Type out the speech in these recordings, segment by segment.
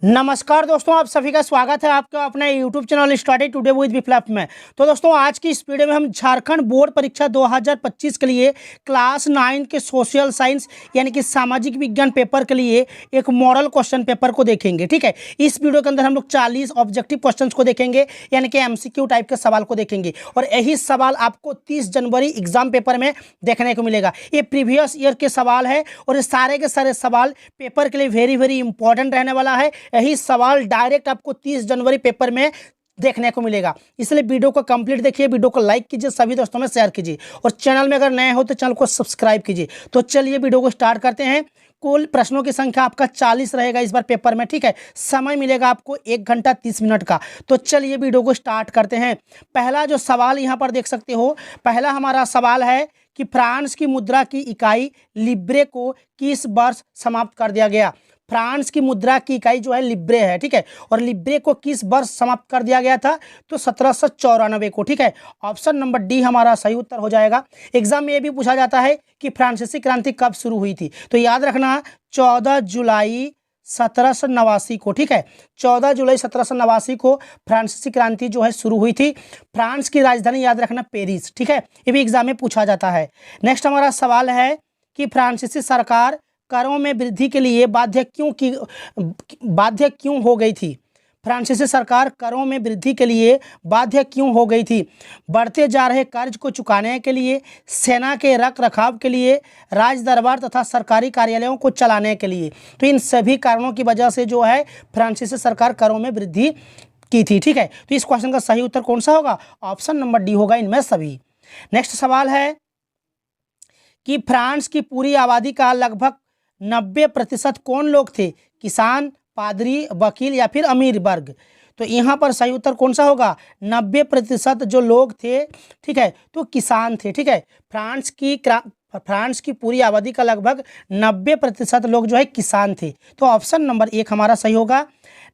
नमस्कार दोस्तों, आप सभी का स्वागत है आपका अपने YouTube channel study today with Viplav में। तो दोस्तों, आज की इस वीडियो में हम झारखंड बोर्ड परीक्षा 2025 के लिए क्लास 9 के सोशल साइंस यानी कि सामाजिक विज्ञान पेपर के लिए एक मॉडल क्वेश्चन पेपर को देखेंगे। ठीक है, इस वीडियो के अंदर हम लोग 40 ऑब्जेक्टिव क्वेश्चन को देखेंगे यानी कि MCQ टाइप के सवाल को देखेंगे और यही सवाल आपको 30 जनवरी एग्जाम पेपर में देखने को मिलेगा। ये प्रीवियस ईयर के सवाल है और ये सारे के सारे सवाल पेपर के लिए वेरी इंपॉर्टेंट रहने वाला है। यही सवाल डायरेक्ट आपको 30 जनवरी पेपर में देखने को मिलेगा, इसलिए वीडियो को कंप्लीट देखिए, वीडियो को लाइक कीजिए, सभी दोस्तों में शेयर कीजिए और चैनल में अगर नए हो तो चैनल को सब्सक्राइब कीजिए। तो चलिए वीडियो को स्टार्ट करते हैं। कुल प्रश्नों की संख्या आपका 40 रहेगा इस बार पेपर में। ठीक है, समय मिलेगा आपको 1 घंटा 30 मिनट का। तो चलिए वीडियो को स्टार्ट करते हैं। पहला जो सवाल यहाँ पर देख सकते हो, पहला हमारा सवाल है कि फ्रांस की मुद्रा की इकाई लिब्रे को किस वर्ष समाप्त कर दिया गया। फ्रांस की मुद्रा की इकाई जो है लिब्रे है। ठीक है, और लिब्रे को किस वर्ष समाप्त कर दिया गया था, तो 1794 को। ठीक है, ऑप्शन नंबर डी हमारा सही उत्तर हो जाएगा। एग्जाम में ये भी पूछा जाता है कि फ्रांसीसी क्रांति कब शुरू हुई थी, तो याद रखना 14 जुलाई 1789 को। ठीक है, 14 जुलाई 1789 को फ्रांसीसी क्रांति जो है शुरू हुई थी। फ्रांस की राजधानी याद रखना पेरिस। ठीक है, ये भी एग्जाम में पूछा जाता है। नेक्स्ट हमारा सवाल है कि फ्रांसीसी सरकार करों में वृद्धि के लिए बाध्य क्यों हो गई थी। फ्रांसीसी सरकार करों में वृद्धि के लिए बाध्य क्यों हो गई थी। बढ़ते जा रहे कर्ज को चुकाने के लिए, सेना के रख रखाव के लिए, राज दरबार तथा सरकारी कार्यालयों को चलाने के लिए। तो इन सभी कारणों की वजह से जो है फ्रांसीसी सरकार करों में वृद्धि की थी। ठीक है, तो इस क्वेश्चन का सही उत्तर कौन सा होगा, ऑप्शन नंबर डी होगा इनमें सभी। नेक्स्ट सवाल है कि फ्रांस की पूरी आबादी का लगभग 90% कौन लोग थे, किसान, पादरी, वकील या फिर अमीर वर्ग। तो यहाँ पर सही उत्तर कौन सा होगा, 90% जो लोग थे, ठीक है, तो किसान थे। ठीक है, फ्रांस की पूरी आबादी का लगभग 90% लोग जो है किसान थे। तो ऑप्शन नंबर 1 हमारा सही होगा।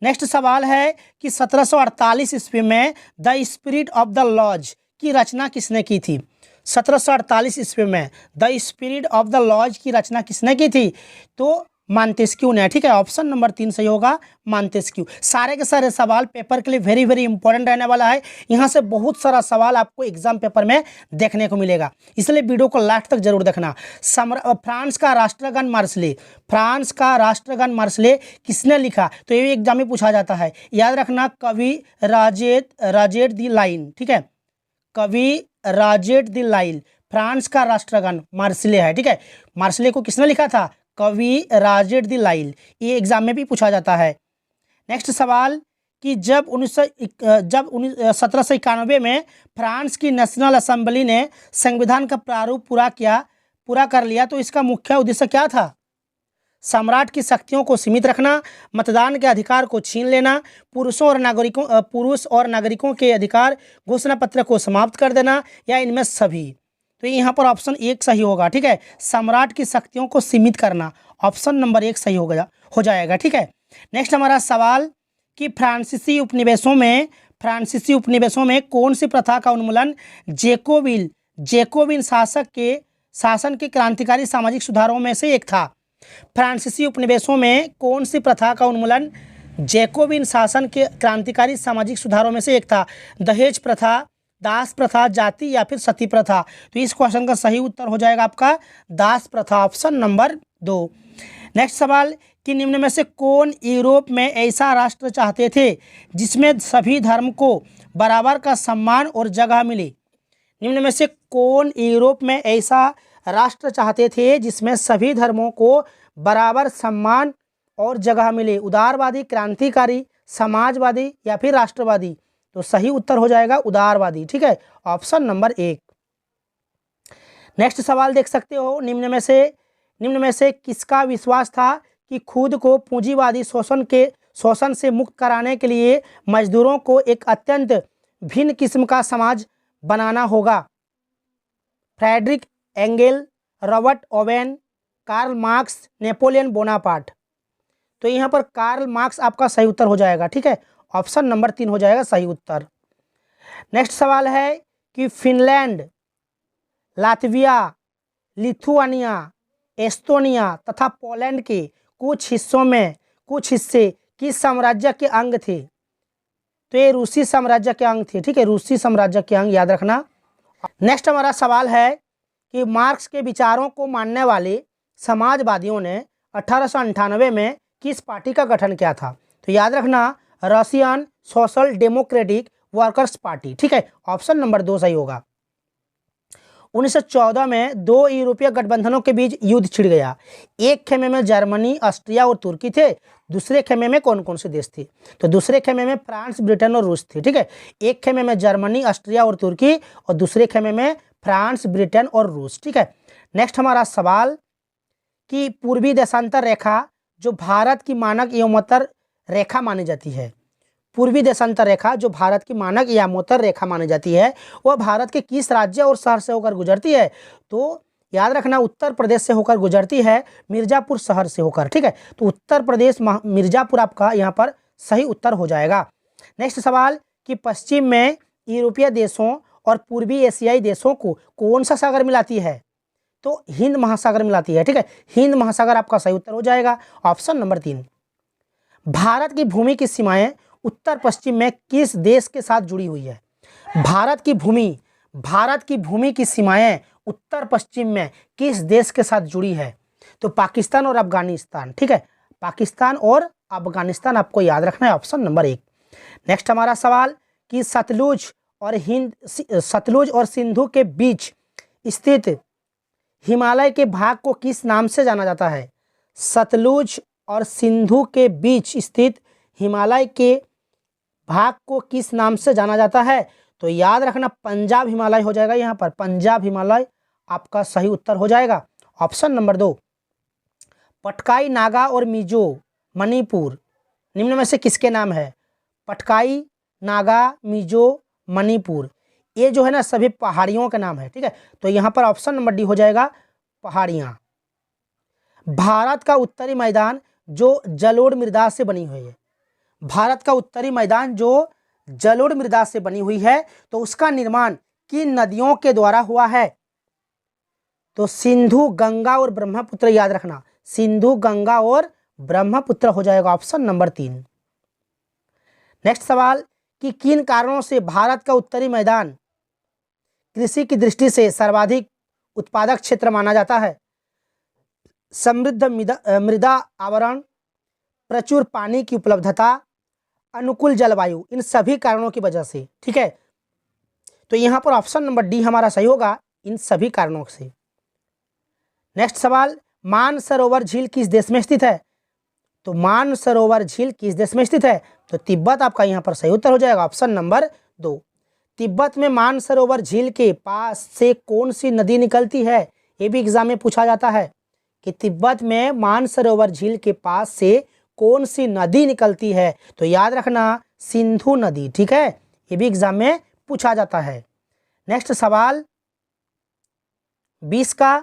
नेक्स्ट सवाल है कि 1748 ईस्वी में the spirit of the laws की रचना किसने की थी। 1748 ईस्वी में the spirit of the laws की रचना किसने की थी, तो मांतेस्क्यू ने। ठीक है, ऑप्शन नंबर 3 सही होगा, मांतेस्क्यू। सारे के सारे सवाल पेपर के लिए वेरी इंपॉर्टेंट रहने वाला है। यहाँ से बहुत सारा सवाल आपको एग्जाम पेपर में देखने को मिलेगा, इसलिए वीडियो को लास्ट तक जरूर देखना। फ्रांस का राष्ट्रगान मार्शले, फ्रांस का राष्ट्रगान मार्शले किसने लिखा, तो ये एग्जाम में पूछा जाता है। याद रखना कवि राजेट दी लाइन। ठीक है, कवि राजेट दी लाइन फ्रांस का राष्ट्रगान मार्शले है। ठीक है, मार्शले को किसने लिखा था, कवि राजेट दी लाइन। ये एग्जाम में भी पूछा जाता है। नेक्स्ट सवाल कि जब 1791 में फ्रांस की नेशनल असेंबली ने संविधान का प्रारूप पूरा कर लिया, तो इसका मुख्य उद्देश्य क्या था। सम्राट की शक्तियों को सीमित रखना, मतदान के अधिकार को छीन लेना, पुरुष और नागरिकों के अधिकार घोषणा पत्र को समाप्त कर देना, या इनमें सभी। तो यहाँ पर ऑप्शन 1 सही होगा। ठीक है, सम्राट की शक्तियों को सीमित करना, ऑप्शन नंबर 1 सही हो जाएगा। ठीक है, नेक्स्ट हमारा सवाल कि फ्रांसीसी उपनिवेशों में कौन सी प्रथा का उन्मूलन जैकोबिन शासन के क्रांतिकारी सामाजिक सुधारों में से एक था। फ्रांसीसी उपनिवेशों में कौन सी प्रथा का उन्मूलन जैकोबिन शासन के क्रांतिकारी सामाजिक सुधारों में से एक था। दहेज प्रथा, दास प्रथा, जाति या फिर सती प्रथा। तो इस क्वेश्चन का सही उत्तर हो जाएगा आपका दास प्रथा, ऑप्शन नंबर 2। नेक्स्ट सवाल कि निम्न में से कौन यूरोप में ऐसा राष्ट्र चाहते थे जिसमें सभी धर्म को बराबर का सम्मान और जगह मिले। निम्न में से कौन यूरोप में ऐसा राष्ट्र चाहते थे जिसमें सभी धर्मों को बराबर सम्मान और जगह मिले। उदारवादी, क्रांतिकारी, समाजवादी या फिर राष्ट्रवादी। तो सही उत्तर हो जाएगा उदारवादी। ठीक है, ऑप्शन नंबर 1। नेक्स्ट सवाल देख सकते हो, निम्न में से किसका विश्वास था कि खुद को पूंजीवादी शोषण से मुक्त कराने के लिए मजदूरों को एक अत्यंत भिन्न किस्म का समाज बनाना होगा। Frederick Engel, Robert Owen, Karl Marx, Napoleon Bonaparte. तो यहाँ पर कार्ल मार्क्स आपका सही उत्तर हो जाएगा। ठीक है, ऑप्शन नंबर 3 हो जाएगा सही उत्तर। नेक्स्ट सवाल है कि फिनलैंड, लातविया, लिथुआनिया, एस्टोनिया तथा पोलैंड के कुछ हिस्से किस साम्राज्य के अंग थे? तो ये रूसी साम्राज्य के अंग थे। ठीक है, रूसी साम्राज्य के अंग याद रखना। नेक्स्ट हमारा सवाल है कि मार्क्स के विचारों को मानने वाले समाजवादियों ने 1898 में किस पार्टी का गठन किया था? तो याद रखना, Russian social democratic workers party. ठीक है, ऑप्शन नंबर 2 सही होगा। 1914 में दो यूरोपीय गठबंधनों के बीच युद्ध छिड़ गया। एक खेमे में जर्मनी, ऑस्ट्रिया और तुर्की थे। दूसरे खेमे में कौन कौन से देश थे? तो दूसरे खेमे में फ्रांस, ब्रिटेन और रूस थे। ठीक है, एक खेमे में जर्मनी, ऑस्ट्रिया और तुर्की, और दूसरे खेमे में फ्रांस, ब्रिटेन और रूस। ठीक है, नेक्स्ट हमारा सवाल कि पूर्वी देशांतर रेखा जो भारत की मानक एवमोत्तर रेखा मानी जाती है, पूर्वी देशांतर रेखा जो भारत की मानक यामोत्तर रेखा मानी जाती है, वह भारत के किस राज्य और शहर से होकर गुजरती है? तो याद रखना, उत्तर प्रदेश से होकर गुजरती है, मिर्जापुर शहर से होकर। ठीक है, तो उत्तर प्रदेश मिर्जापुर आपका यहाँ पर सही उत्तर हो जाएगा। नेक्स्ट सवाल कि पश्चिम में यूरोपीय देशों और पूर्वी एशियाई देशों को कौन सा सागर मिलाती है? तो हिंद महासागर मिलाती है। ठीक है, हिंद महासागर आपका सही उत्तर हो जाएगा, ऑप्शन नंबर 3। भारत की भूमि की सीमाएं उत्तर पश्चिम में किस देश के साथ जुड़ी हुई है? भारत की भूमि की सीमाएं उत्तर पश्चिम में किस देश के साथ जुड़ी है? तो पाकिस्तान और अफगानिस्तान। ठीक है, पाकिस्तान और अफगानिस्तान आपको याद रखना है, ऑप्शन नंबर 1। नेक्स्ट हमारा सवाल कि सतलुज और सिंधु के बीच स्थित हिमालय के भाग को किस नाम से जाना जाता है? सतलुज और सिंधु के बीच स्थित हिमालय के भाग को किस नाम से जाना जाता है? तो याद रखना, पंजाब हिमालय हो जाएगा। यहाँ पर पंजाब हिमालय आपका सही उत्तर हो जाएगा, ऑप्शन नंबर 2। पटकाई, नागा और मिजो मणिपुर निम्न में से किसके नाम है? पटकाई, नागा, मिजो, मणिपुर, ये जो है ना सभी पहाड़ियों के नाम है। ठीक है, तो यहाँ पर ऑप्शन नंबर डी हो जाएगा, पहाड़ियाँ। भारत का उत्तरी मैदान जो जलोढ़ मृदा से बनी हुई है, भारत का उत्तरी मैदान जो जलोढ़ मृदा से बनी हुई है, तो उसका निर्माण किन नदियों के द्वारा हुआ है? तो सिंधु, गंगा और ब्रह्मपुत्र याद रखना, सिंधु, गंगा और ब्रह्मपुत्र हो जाएगा, ऑप्शन नंबर 3। नेक्स्ट सवाल कि किन कारणों से भारत का उत्तरी मैदान कृषि की दृष्टि से सर्वाधिक उत्पादक क्षेत्र माना जाता है? समृद्ध मृदा आवरण, प्रचुर पानी की उपलब्धता, अनुकूल जलवायु, इन सभी कारणों की वजह से। ठीक है, तो यहाँ पर ऑप्शन नंबर डी हमारा सही होगा, इन सभी कारणों से। नेक्स्ट सवाल, मानसरोवर झील किस देश में स्थित है? तो मानसरोवर झील किस देश में स्थित है? तो तिब्बत आपका यहाँ पर सही उत्तर हो जाएगा, ऑप्शन नंबर 2। तिब्बत में मानसरोवर झील के पास से कौन सी नदी निकलती है? ये भी एग्जाम में पूछा जाता है कि तिब्बत में मानसरोवर झील के पास से कौन सी नदी निकलती है? तो याद रखना, सिंधु नदी। ठीक है, ये भी एग्जाम में पूछा जाता है। नेक्स्ट सवाल 20 का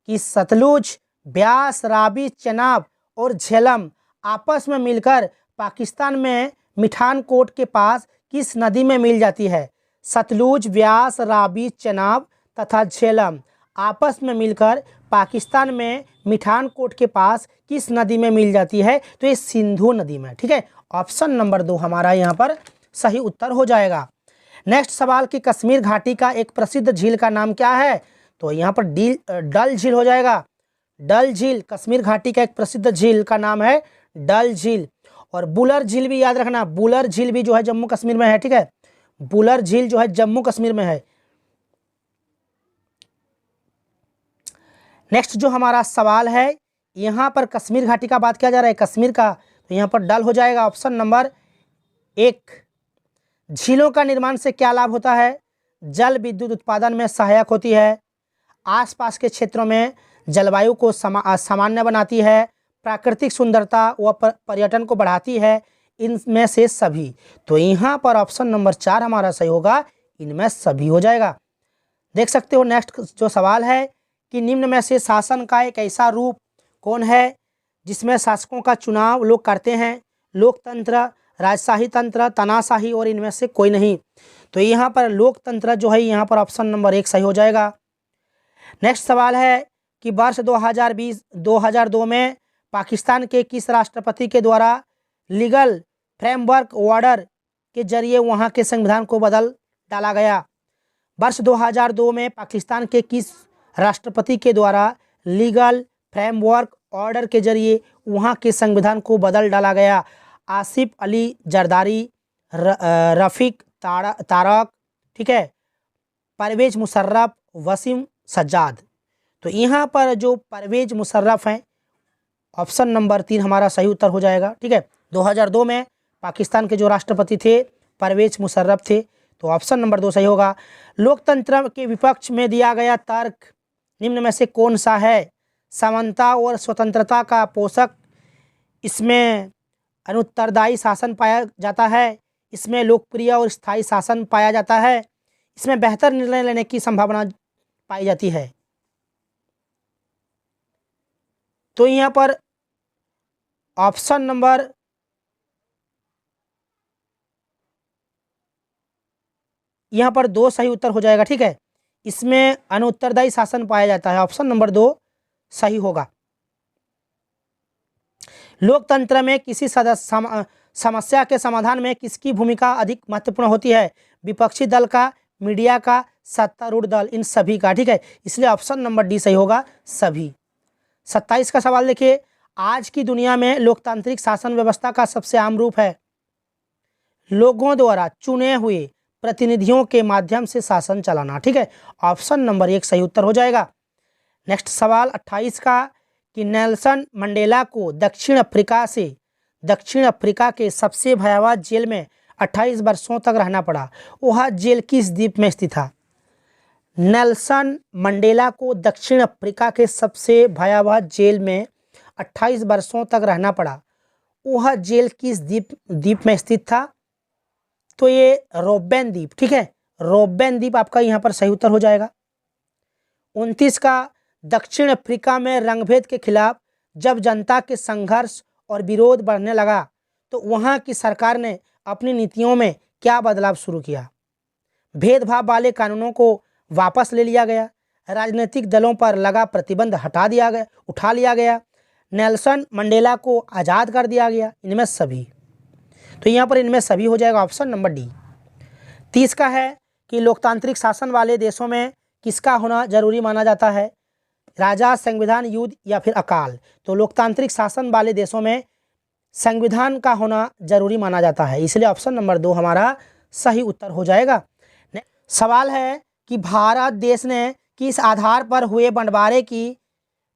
कि सतलुज, ब्यास, रावी, चेनाब और झेलम आपस में मिलकर पाकिस्तान में मिठानकोट के पास किस नदी में मिल जाती है? सतलुज, व्यास, रावी, चेनाब तथा झेलम आपस में मिलकर पाकिस्तान में मिठानकोट के पास किस नदी में मिल जाती है? तो ये सिंधु नदी में। ठीक है, ऑप्शन नंबर 2 हमारा यहाँ पर सही उत्तर हो जाएगा। नेक्स्ट सवाल कि कश्मीर घाटी का एक प्रसिद्ध झील का नाम क्या है? तो यहाँ पर डल झील हो जाएगा, डल झील। कश्मीर घाटी का एक प्रसिद्ध झील का नाम है डल झील। और बुलर झील भी याद रखना, बुलर झील भी जो है जम्मू कश्मीर में है। ठीक है, बुलर झील जो है जम्मू कश्मीर में है। नेक्स्ट जो हमारा सवाल है, यहाँ पर कश्मीर घाटी का बात किया जा रहा है, कश्मीर का, तो यहाँ पर डल हो जाएगा, ऑप्शन नंबर 1। झीलों का निर्माण से क्या लाभ होता है? जल विद्युत उत्पादन में सहायक होती है, आसपास के क्षेत्रों में जलवायु को सामान्य बनाती है, प्राकृतिक सुंदरता व पर्यटन को बढ़ाती है, इनमें से सभी। तो यहाँ पर ऑप्शन नंबर 4 हमारा सही होगा, इनमें सभी हो जाएगा। देख सकते हो नेक्स्ट जो सवाल है कि निम्न में से शासन का एक ऐसा रूप कौन है जिसमें शासकों का चुनाव लोग करते हैं? लोकतंत्र, राजशाही तंत्र, तानाशाही और इनमें से कोई नहीं। तो यहाँ पर लोकतंत्र जो है यहाँ पर ऑप्शन नंबर 1 सही हो जाएगा। नेक्स्ट सवाल है कि वर्ष 2002 में पाकिस्तान के किस राष्ट्रपति के द्वारा लीगल फ्रेमवर्क ऑर्डर के जरिए वहाँ के संविधान को बदल डाला गया। वर्ष 2002 में पाकिस्तान के किस राष्ट्रपति के द्वारा लीगल फ्रेमवर्क ऑर्डर के जरिए वहाँ के संविधान को बदल डाला गया? आसिफ अली जरदारी, रफ़ीक तारक, ठीक है, परवेज मुशर्रफ, वसीम सज्जाद। तो यहाँ पर जो परवेज मुशर्रफ हैं, ऑप्शन नंबर 3 हमारा सही उत्तर हो जाएगा। ठीक है, 2002 में पाकिस्तान के जो राष्ट्रपति थे परवेज मुशर्रफ थे, तो ऑप्शन नंबर 2 सही होगा। लोकतंत्र के विपक्ष में दिया गया तर्क निम्न में से कौन सा है? समानता और स्वतंत्रता का पोषक, इसमें अनुत्तरदायी शासन पाया जाता है, इसमें लोकप्रिय और स्थायी शासन पाया जाता है, इसमें बेहतर निर्णय लेने की संभावना पाई जाती है। तो यहाँ पर ऑप्शन नंबर यहाँ पर 2 सही उत्तर हो जाएगा। ठीक है, इसमें अनुत्तरदायी शासन पाया जाता है, ऑप्शन नंबर 2 सही होगा। लोकतंत्र में किसी समस्या के समाधान में किसकी भूमिका अधिक महत्वपूर्ण होती है? विपक्षी दल का, मीडिया का, सत्तारूढ़ दल, इन सभी का। ठीक है, इसलिए ऑप्शन नंबर डी सही होगा, सभी। 27 का सवाल देखिए, आज की दुनिया में लोकतांत्रिक शासन व्यवस्था का सबसे आम रूप है लोगों द्वारा चुने हुए प्रतिनिधियों के माध्यम से शासन चलाना। ठीक है, ऑप्शन नंबर 1 सही उत्तर हो जाएगा। नेक्स्ट सवाल 28 का, कि नेल्सन मंडेला को दक्षिण अफ्रीका के सबसे भयावह जेल में 28 वर्षों तक रहना पड़ा, वह जेल किस द्वीप में स्थित था? नेल्सन मंडेला को दक्षिण अफ्रीका के सबसे भयावह जेल में 28 वर्षों तक रहना पड़ा, वह जेल किस द्वीप में स्थित था? तो ये रोबेन द्वीप। ठीक है, रोबेन द्वीप आपका यहाँ पर सही उत्तर हो जाएगा। 29 का, दक्षिण अफ्रीका में रंगभेद के खिलाफ जब जनता के संघर्ष और विरोध बढ़ने लगा तो वहाँ की सरकार ने अपनी नीतियों में क्या बदलाव शुरू किया? भेदभाव वाले कानूनों को वापस ले लिया गया, राजनीतिक दलों पर लगा प्रतिबंध उठा लिया गया, नेल्सन मंडेला को आज़ाद कर दिया गया, इनमें सभी। तो यहाँ पर इनमें सभी हो जाएगा, ऑप्शन नंबर डी। 30 का है, कि लोकतांत्रिक शासन वाले देशों में किसका होना जरूरी माना जाता है? राजा, संविधान, युद्ध या फिर अकाल? तो लोकतांत्रिक शासन वाले देशों में संविधान का होना जरूरी माना जाता है, इसलिए ऑप्शन नंबर 2 हमारा सही उत्तर हो जाएगा। सवाल है कि भारत देश ने किस आधार पर हुए बंटवारे की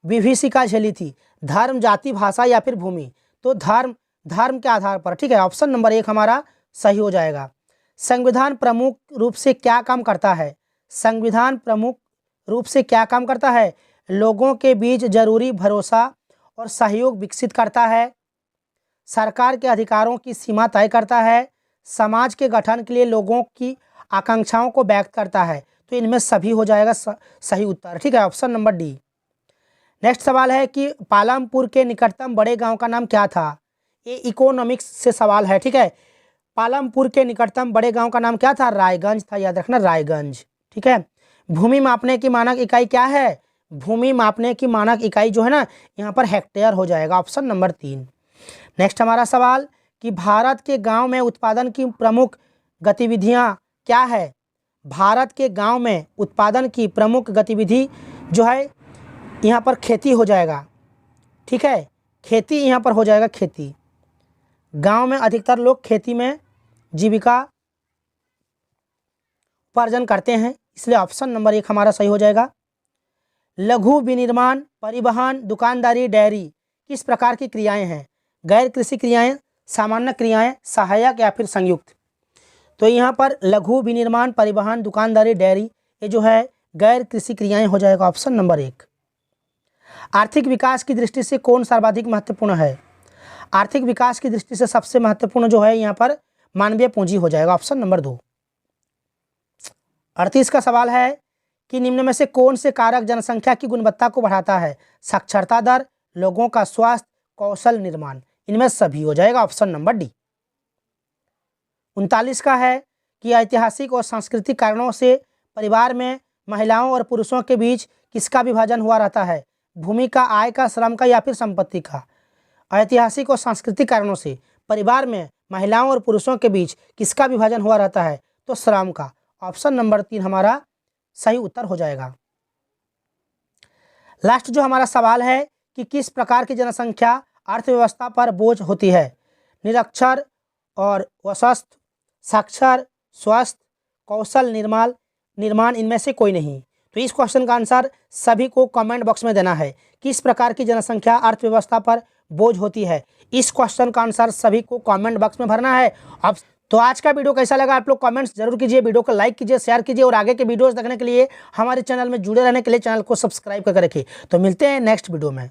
विभीषिका झेली थी? धर्म, जाति, भाषा या फिर भूमि? तो धर्म के आधार पर। ठीक है, ऑप्शन नंबर 1 हमारा सही हो जाएगा। संविधान प्रमुख रूप से क्या काम करता है? संविधान प्रमुख रूप से क्या काम करता है? लोगों के बीच जरूरी भरोसा और सहयोग विकसित करता है, सरकार के अधिकारों की सीमा तय करता है, समाज के गठन के लिए लोगों की आकांक्षाओं को व्यक्त करता है। तो इनमें सभी हो जाएगा सही उत्तर। ठीक है, ऑप्शन नंबर डी। नेक्स्ट सवाल है कि पालमपुर के निकटतम बड़े गांव का नाम क्या था? ये इकोनॉमिक्स से सवाल है। ठीक है, पालमपुर के निकटतम बड़े गांव का नाम क्या था? रायगंज था, याद रखना, रायगंज। ठीक है, भूमि मापने की मानक इकाई क्या है? भूमि मापने की मानक इकाई जो है ना, यहाँ पर हेक्टेयर हो जाएगा, ऑप्शन नंबर 3। नेक्स्ट हमारा सवाल, कि भारत के गांव में उत्पादन की प्रमुख गतिविधियां क्या है? भारत के गांव में उत्पादन की प्रमुख गतिविधि जो है यहाँ पर खेती हो जाएगा। ठीक है, खेती यहाँ पर हो जाएगा, खेती। गांव में अधिकतर लोग खेती में जीविका उपार्जन करते हैं, इसलिए ऑप्शन नंबर 1 हमारा सही हो जाएगा। लघु विनिर्माण, परिवहन, दुकानदारी, डेयरी किस प्रकार की क्रियाएं हैं? गैर कृषि क्रियाएं, सामान्य क्रियाएं, सहायक या फिर संयुक्त? तो यहाँ पर लघु विनिर्माण, परिवहन, दुकानदारी, डेयरी, ये जो है गैर कृषि क्रियाएं हो जाएगा, ऑप्शन नंबर 1। आर्थिक विकास की दृष्टि से कौन सर्वाधिक महत्वपूर्ण है? आर्थिक विकास की दृष्टि से सबसे महत्वपूर्ण जो है यहाँ पर मानवीय पूंजी हो जाएगा, ऑप्शन नंबर 2। 38 का सवाल है कि निम्न में से कौन से कारक जनसंख्या की गुणवत्ता को बढ़ाता है? साक्षरता दर, लोगों का स्वास्थ्य, कौशल निर्माण, इनमें सभी हो जाएगा, ऑप्शन नंबर डी। 39 का है कि ऐतिहासिक और सांस्कृतिक कारणों से परिवार में महिलाओं और पुरुषों के बीच किसका विभाजन हुआ रहता है? भूमि का, आय का, श्रम का या फिर संपत्ति का? ऐतिहासिक और सांस्कृतिक कारणों से परिवार में महिलाओं और पुरुषों के बीच किसका विभाजन हुआ रहता है? तो श्रम का। ऑप्शन नंबर 3 हमारा सही उत्तर हो जाएगा। लास्ट जो हमारा सवाल है कि किस प्रकार की जनसंख्या अर्थव्यवस्था पर बोझ होती है? निरक्षर और वस्वस्थ, साक्षर, स्वस्थ, कौशल निर्माण इनमें से कोई नहीं। तो इस क्वेश्चन का आंसर सभी को कमेंट बॉक्स में देना है। किस प्रकार की जनसंख्या अर्थव्यवस्था पर बोझ होती है? इस क्वेश्चन का आंसर सभी को कमेंट बॉक्स में भरना है। अब तो आज का वीडियो कैसा लगा आप लोग कमेंट्स जरूर कीजिए, वीडियो को लाइक कीजिए, शेयर कीजिए और आगे के वीडियोस देखने के लिए हमारे चैनल में जुड़े रहने के लिए चैनल को सब्सक्राइब करके रखिए। तो मिलते हैं नेक्स्ट वीडियो में।